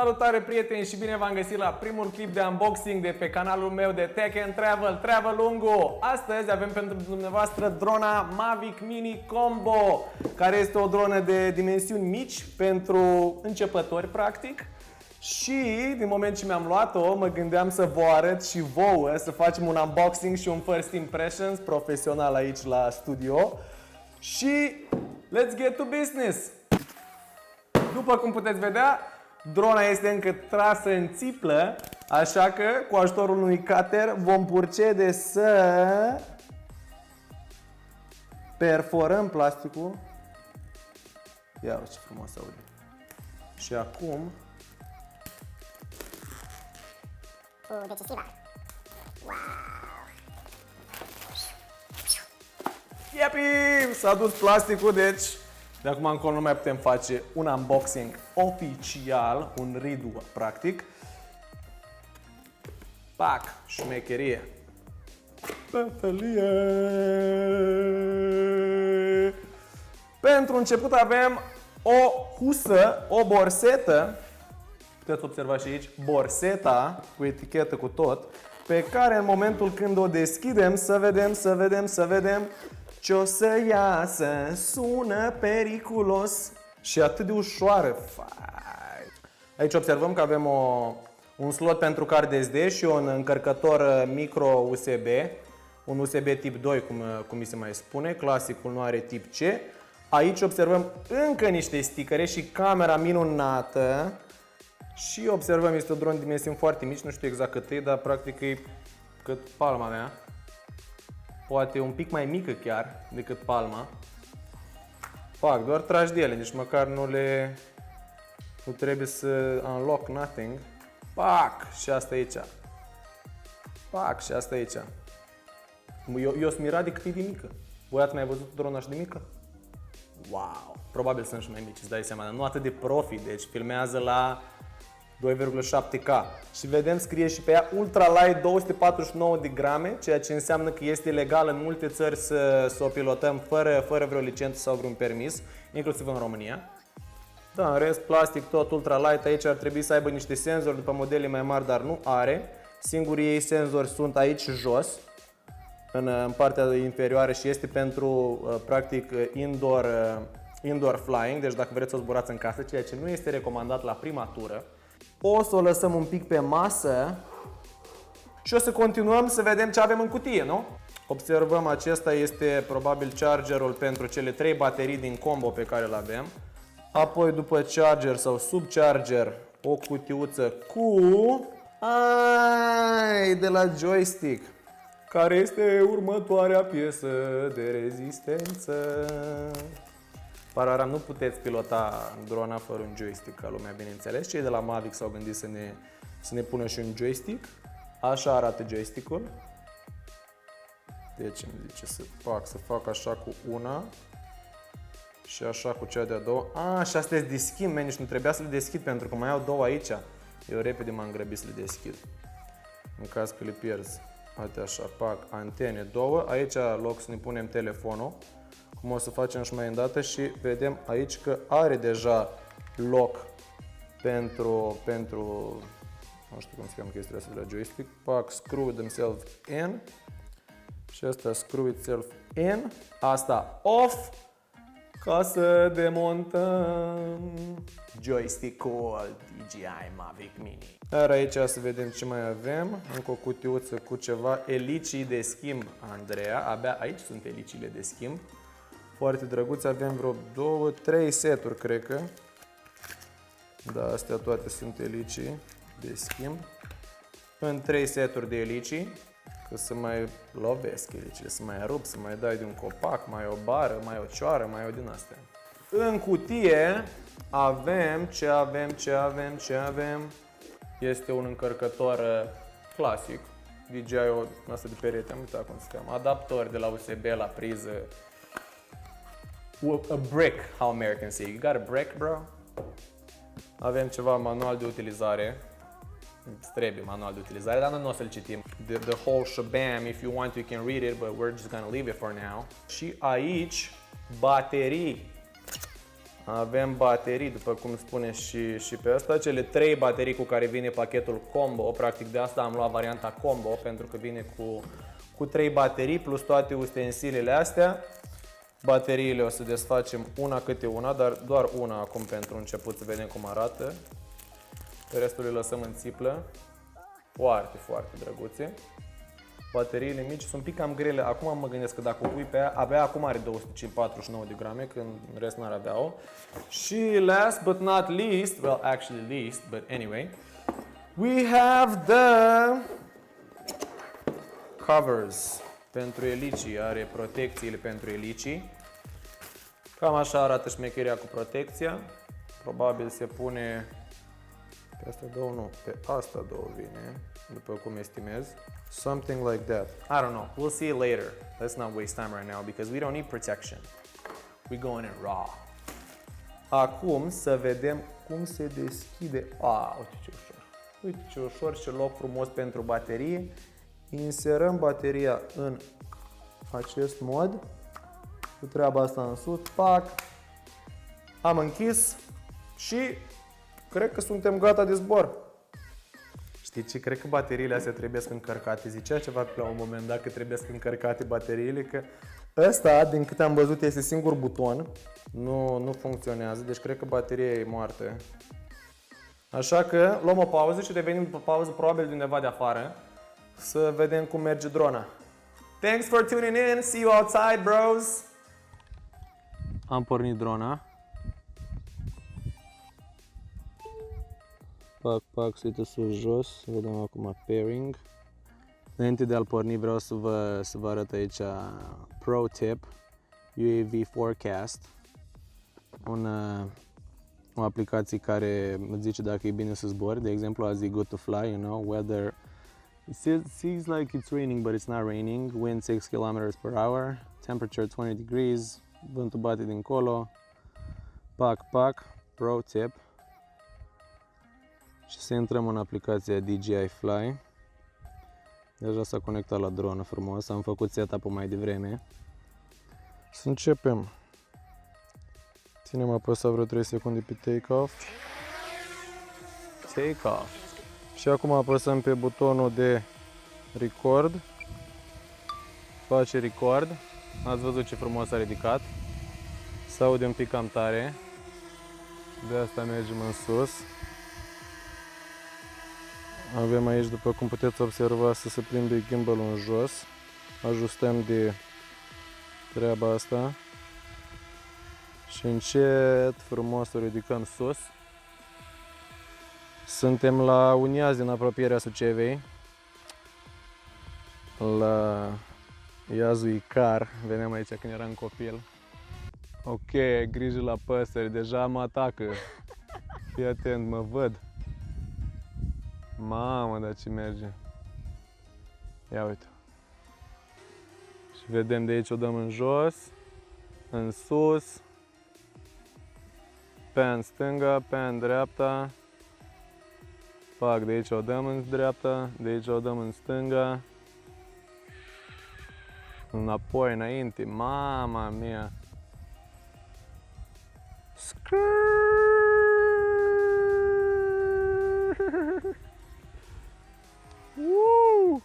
Salutare prieteni și bine v-am găsit la primul clip de unboxing de pe canalul meu de Tech and Travel, Travelungu. Astăzi avem pentru dumneavoastră drona Mavic Mini Combo, care este o dronă de dimensiuni mici pentru începători practic. Și din moment ce mi-am luat-o, mă gândeam să vă arăt și vouă, să facem un unboxing și un first impressions profesional aici la studio. Și let's get to business! După cum puteți vedea, drona este încă trasă în țiplă, așa că cu ajutorul unui cutter vom procede să perforăm plasticul. Ia uite ce frumos aude. Și acum decisiva. Wow! Yepi! S-a dus plasticul, deci de acum încolo nu mai putem face un unboxing oficial, un redo practic. Pac! Șmecherie! Bătălie! Pentru început avem o husă, o borsetă. Puteți observa și aici borseta cu etichetă cu tot, pe care în momentul când o deschidem să vedem ce o să iasă. Sună periculos și atât de ușoară. Aici observăm că avem un slot pentru card SD și un încărcător micro USB, un USB tip 2 cum mi se mai spune, clasicul nu are tip C. Aici observăm încă niște stickere și camera minunată. Și observăm, este o dronă de dimensiuni foarte mici, nu știu exact cât e, dar practic e cât palma mea. Poate un pic mai mică chiar decât palma. Fac, doar tragi de ele, deci măcar nu trebuie să unlock nothing. Pac! Și asta aici. Pac! Și asta aici. Eu sunt mirat de cât e de mică. Voi ați mai văzut drona așa de mică? Wow! Probabil sunt și mai mici, îți dai seama, dar nu atât de profi, deci filmează la 2,7K și vedem, scrie și pe ea ultralight 249 de grame, ceea ce înseamnă că este legal în multe țări să o pilotăm fără vreo licență sau vreun permis, inclusiv în România. Da, în rest, plastic tot ultralight, aici ar trebui să aibă niște senzori după modele mai mari, dar nu are. Singurii ei senzori sunt aici jos, în partea inferioară și este pentru, practic, indoor flying, deci dacă vreți să o zburați în casă, ceea ce nu este recomandat la prima tură. O să o lăsăm un pic pe masă și o să continuăm să vedem ce avem în cutie, nu? Observăm, acesta este probabil chargerul pentru cele 3 baterii din combo pe care îl avem. Apoi după charger sau sub charger o cutiuță cu de la joystick, care este următoarea piesă de rezistență. Pararam, nu puteți pilota drona fără un joystick ca lumea, bineînțeles. Cei de la Mavic s-au gândit să ne pună și un joystick. Așa arată joystick-ul. Deci îmi zice să fac așa cu una și așa cu cea de-a doua. Și astea sunt de schimb, nici nu trebuia să le deschid pentru că mai au două aici. Eu repede m-am grăbit să le deschid, în caz că le pierzi. Uite așa, pac, antene două. Aici loc să ne punem telefonul, cum o să facem și mai îndată, și vedem aici că are deja loc pentru nu știu cum se cheamă chestia asta de la joystick. Pac, screw themselves in și asta screw itself in. Asta off ca să demontăm joystick-ul DJI Mavic Mini. Iar aici să vedem ce mai avem. Încă o cutiuță cu ceva elicii de schimb, Andreea. Abia aici sunt eliciile de schimb. Foarte drăguț, avem vreo 2-3 seturi, cred că. Da, astea toate sunt elicii de schimb. În 3 seturi de elicii, că să mai lovesc elicile, să mai rup, să mai dai de un copac, mai o bară, mai o cioară, mai o din astea. În cutie avem ce avem. Este un încărcător clasic, DJI-ul ăsta de perete, am uitat cum se cheamă, adaptor de la USB la priză. A brick, how Americans say. You got a brick, bro? Avem ceva manual de utilizare. Îți trebuie manual de utilizare, dar nu o să-l citim. The whole shabam, if you want you can read it, but we're just gonna leave it for now. Și aici, baterii. avem baterii, după cum spune și pe asta, cele 3 baterii cu care vine pachetul combo, practic de asta am luat varianta combo, pentru că vine cu 3 baterii plus toate ustensilele astea. Bateriile o să desfacem una câte una, dar doar una acum pentru început să vedem cum arată. Restul le lăsăm în țiplă. Foarte, foarte drăguțe. Bateriile mici sunt un pic cam grele. Acum mă gândesc că dacă o pui pe ea, abia acum are 249 de grame, când în rest n-ar avea-o. Și last but not least, well actually least, but anyway, we have the covers pentru elicii. Are protecțiile pentru elicii. Cam așa arată șmecheria cu protecția. Probabil se pune pe astea două, nu, pe asta două vine, după cum estimez. Something like that. I don't know. We'll see it later. Let's not waste time right now because we don't need protection. We're going in raw. Acum să vedem cum se deschide. Uite ce ușor. Uite ce ușor și ce loc frumos pentru baterie. Inserăm bateria în acest mod. Cu treaba asta în sus. Pac. Am închis și cred că suntem gata de zbor. Știi ce? Cred că bateriile astea trebuie să încărcate. Zicea ceva la un moment dat că trebuie să încărcate bateriile, că ăsta, din câte am văzut, este singur buton. Nu funcționează, deci cred că bateria e moartă. Așa că luăm o pauză și revenim după pauză, probabil de undeva de afară, să vedem cum merge drona. Thanks for tuning in. See you outside, bros. Am pornit drona. Pac, suite sus, jos, vedem acum pairing. Înainte de a-l porni vreau să vă arăt aici Pro Tip, UAV Forecast, o aplicație care îți zice dacă e bine să zbori. De exemplu, azi e good to fly, you know, weather, it seems like it's raining, but it's not raining, wind 6 km/h, temperature 20 degrees, vântul bate dincolo, pac, Pro Tip. Și să intrăm în aplicația DJI Fly. Deja s-a conectat la dronă frumos, am făcut setup-ul mai devreme. Să începem. Ținem apăsat vreo 3 secunde pe take-off. Take-off. Și acum apăsăm pe butonul de record. Face record. Ați văzut ce frumos a ridicat. Se aude un pic cam tare. De asta mergem în sus. Avem aici, după cum puteți observa, să se plimbe gimbalul în jos. Ajustăm de treaba asta. Și încet, frumos, o ridicăm sus. Suntem la un iaz din apropierea Sucevei. La iazul Icar. Veneam aici când eram copil. Ok, grijă la păsări, deja mă atacă. Fii atent, mă văd. Mamă, dar ce merge. Ia uite. Și vedem de aici, o dăm în jos, în sus, pe în stânga, pe în dreapta. Pac, de aici o dăm în dreapta, de aici o dăm în stânga. Înapoi, înainte, mama mia. Woo!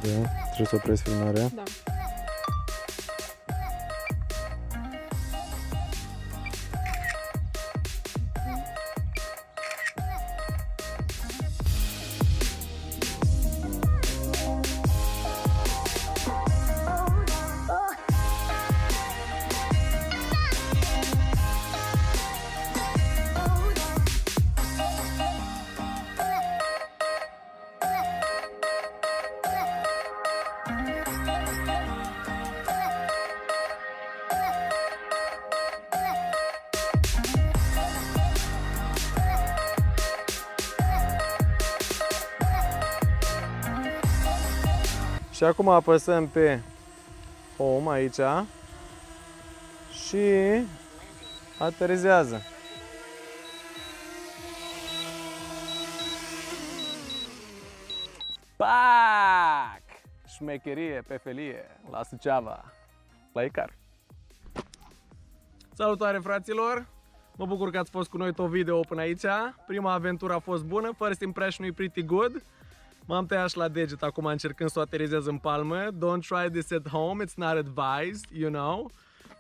Da, trebuie să opresc filmarea. Da. Și acum apăsăm pe Home aici și aterizează. Pac! Șmecherie pe felie la Suceava, la Icar. Salutare, fraților! Mă bucur că ați fost cu noi tot video până aici. Prima aventură a fost bună, first impression e pretty good. M-am tăiat și la deget acum încercând să o aterizez în palmă. Don't try this at home, it's not advised, you know.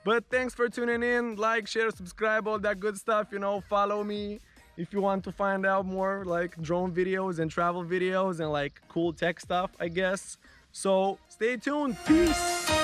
But thanks for tuning in, like, share, subscribe, all that good stuff, you know, follow me if you want to find out more like drone videos and travel videos and like cool tech stuff, I guess. So stay tuned, peace!